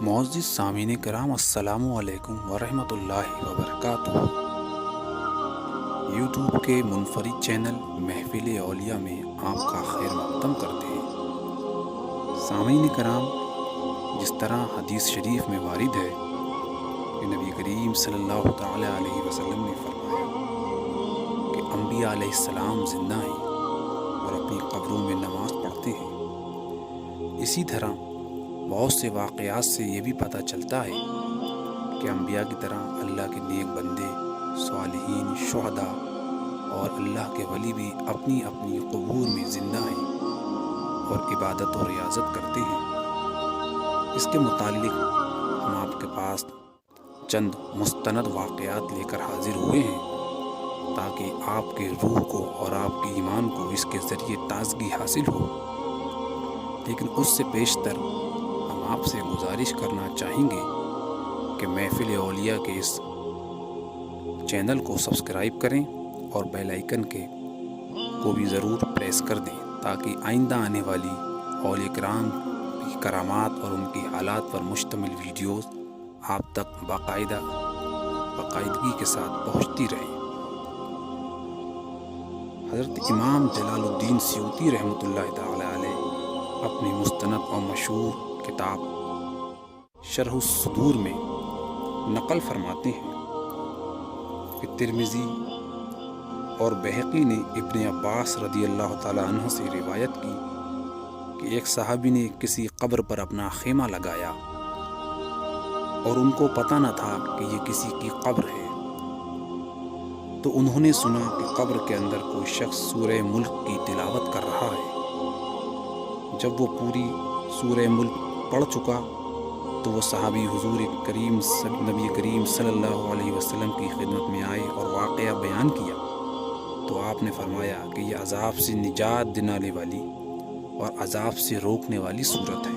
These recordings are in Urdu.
معزز سامعین کرام، السلام علیکم ورحمۃ اللہ وبرکاتہ۔ یوٹیوب کے منفرد چینل محفل اولیاء میں آپ کا خیر مقدم کرتے ہیں۔ سامعین کرام، جس طرح حدیث شریف میں وارد ہے کہ نبی کریم صلی اللہ تعالی علیہ وسلم نے فرمایا کہ انبیاء علیہ السلام زندہ ہیں اور اپنی قبروں میں نماز پڑھتے ہیں، اسی طرح بہت سے واقعات سے یہ بھی پتہ چلتا ہے کہ انبیاء کی طرح اللہ کے نیک بندے، صالحین، شہداء اور اللہ کے ولی بھی اپنی اپنی قبور میں زندہ ہیں اور عبادت و ریاضت کرتے ہیں۔ اس کے متعلق ہم آپ کے پاس چند مستند واقعات لے کر حاضر ہوئے ہیں تاکہ آپ کے روح کو اور آپ کے ایمان کو اس کے ذریعے تازگی حاصل ہو۔ لیکن اس سے بیشتر ہم آپ سے گزارش کرنا چاہیں گے کہ محفل اولیاء کے اس چینل کو سبسکرائب کریں اور بیل آئیکن کو بھی ضرور پریس کر دیں تاکہ آئندہ آنے والی اولیاء کرام کی کرامات اور ان کی حالات پر مشتمل ویڈیوز آپ تک باقاعدگی کے ساتھ پہنچتی رہیں۔ حضرت امام جلال الدین سیوطی رحمۃ اللہ تعالی علیہ اپنی مستند اور مشہور کتاب شرح الصدور میں نقل فرماتے ہیں کہ ترمذی اور بہقی نے ابن عباس رضی اللہ تعالی عنہ سے روایت کی کہ ایک صحابی نے کسی قبر پر اپنا خیمہ لگایا اور ان کو پتہ نہ تھا کہ یہ کسی کی قبر ہے، تو انہوں نے سنا کہ قبر کے اندر کوئی شخص سورہ ملک کی تلاوت کر رہا ہے۔ جب وہ پوری سورہ ملک پڑھ چکا تو وہ صحابی نبی کریم صلی اللہ علیہ وسلم کی خدمت میں آئے اور واقعہ بیان کیا تو آپ نے فرمایا کہ یہ عذاب سے نجات دلانے والی اور عذاب سے روکنے والی صورت ہے۔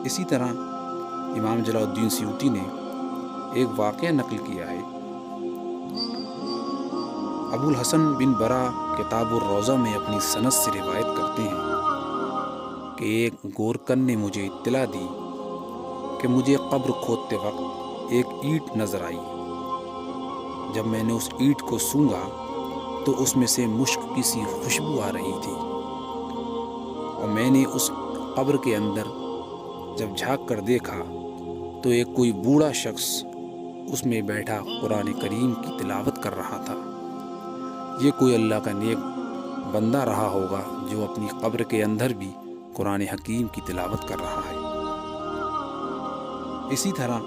اسی طرح امام جلال الدین سیوطی نے ایک واقعہ نقل کیا ہے۔ ابو الحسن بن برا کتاب الروضہ میں اپنی سند سے روایت کرتے ہیں کہ ایک گورکن نے مجھے اطلاع دی کہ مجھے قبر کھودتے وقت ایک اینٹ نظر آئی۔ جب میں نے اس اینٹ کو سونگھا تو اس میں سے مشک کی سی خوشبو آ رہی تھی، اور میں نے اس قبر کے اندر جب جھانک کر دیکھا تو ایک کوئی بوڑھا شخص اس میں بیٹھا قرآن کریم کی تلاوت کر رہا تھا۔ یہ کوئی اللہ کا نیک بندہ رہا ہوگا جو اپنی قبر کے اندر بھی قرآن حکیم کی تلاوت کر رہا ہے۔ اسی طرح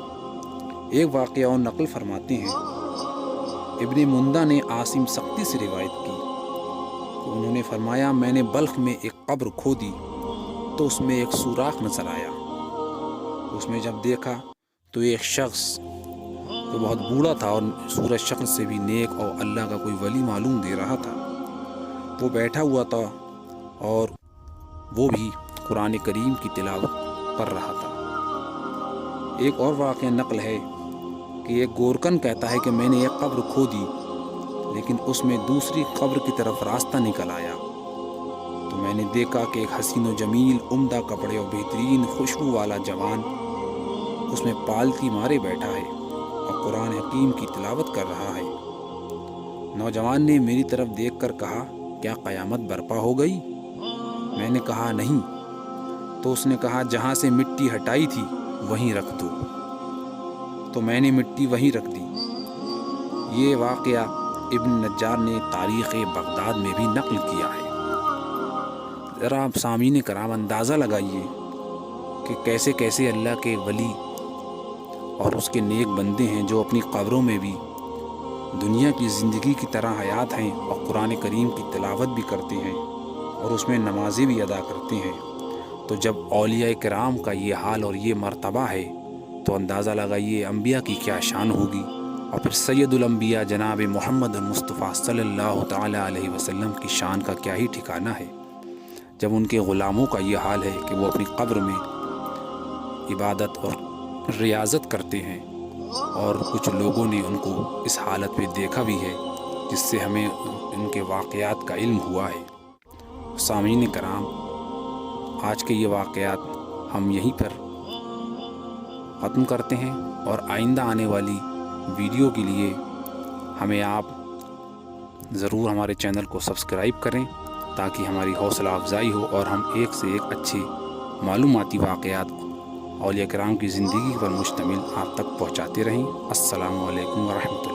ایک واقعہ اور نقل فرماتے ہیں۔ ابن مندہ نے عاصم سقطی سے روایت کی، انہوں نے فرمایا میں نے بلخ میں ایک قبر کھودی تو اس میں ایک سوراخ نظر آیا۔ اس میں جب دیکھا تو ایک شخص جو بہت بوڑھا تھا اور سورج شخص سے بھی نیک اور اللہ کا کوئی ولی معلوم دے رہا تھا، وہ بیٹھا ہوا تھا اور وہ بھی قرآن کریم کی تلاوت کر رہا تھا۔ ایک اور واقعہ نقل ہے کہ ایک گورکن کہتا ہے کہ میں نے ایک قبر کھودی لیکن اس میں دوسری قبر کی طرف راستہ نکل آیا، تو میں نے دیکھا کہ ایک حسین و جمیل، عمدہ کپڑے اور بہترین خوشبو والا جوان اس میں پالکی مارے بیٹھا ہے اور قرآن حکیم کی تلاوت کر رہا ہے۔ نوجوان نے میری طرف دیکھ کر کہا کیا قیامت برپا ہو گئی؟ میں نے کہا نہیں۔ تو اس نے کہا جہاں سے مٹی ہٹائی تھی وہیں رکھ دو۔ تو میں نے مٹی وہیں رکھ دی۔ یہ واقعہ ابن نجار نے تاریخ بغداد میں بھی نقل کیا ہے۔ ذرا آپ سامعین کرام اندازہ لگائیے کہ کیسے کیسے اللہ کے ولی اور اس کے نیک بندے ہیں جو اپنی قبروں میں بھی دنیا کی زندگی کی طرح حیات ہیں اور قرآن کریم کی تلاوت بھی کرتے ہیں اور اس میں نمازیں بھی ادا کرتے ہیں۔ تو جب اولیاء کرام کا یہ حال اور یہ مرتبہ ہے تو اندازہ لگائیے انبیاء کی کیا شان ہوگی، اور پھر سید الانبیاء جناب محمد مصطفیٰ صلی اللہ تعالی علیہ وسلم کی شان کا کیا ہی ٹھکانہ ہے جب ان کے غلاموں کا یہ حال ہے کہ وہ اپنی قبر میں عبادت اور ریاضت کرتے ہیں، اور کچھ لوگوں نے ان کو اس حالت میں دیکھا بھی ہے جس سے ہمیں ان کے واقعات کا علم ہوا ہے۔ سامعین کرام، آج کے یہ واقعات ہم یہیں پر ختم کرتے ہیں، اور آئندہ آنے والی ویڈیو کے لیے ہمیں آپ ضرور ہمارے چینل کو سبسکرائب کریں تاکہ ہماری حوصلہ افزائی ہو اور ہم ایک سے ایک اچھے معلوماتی واقعات اولیاء کرام کی زندگی پر مشتمل آپ تک پہنچاتے رہیں۔ السلام علیکم ورحمۃ اللہ۔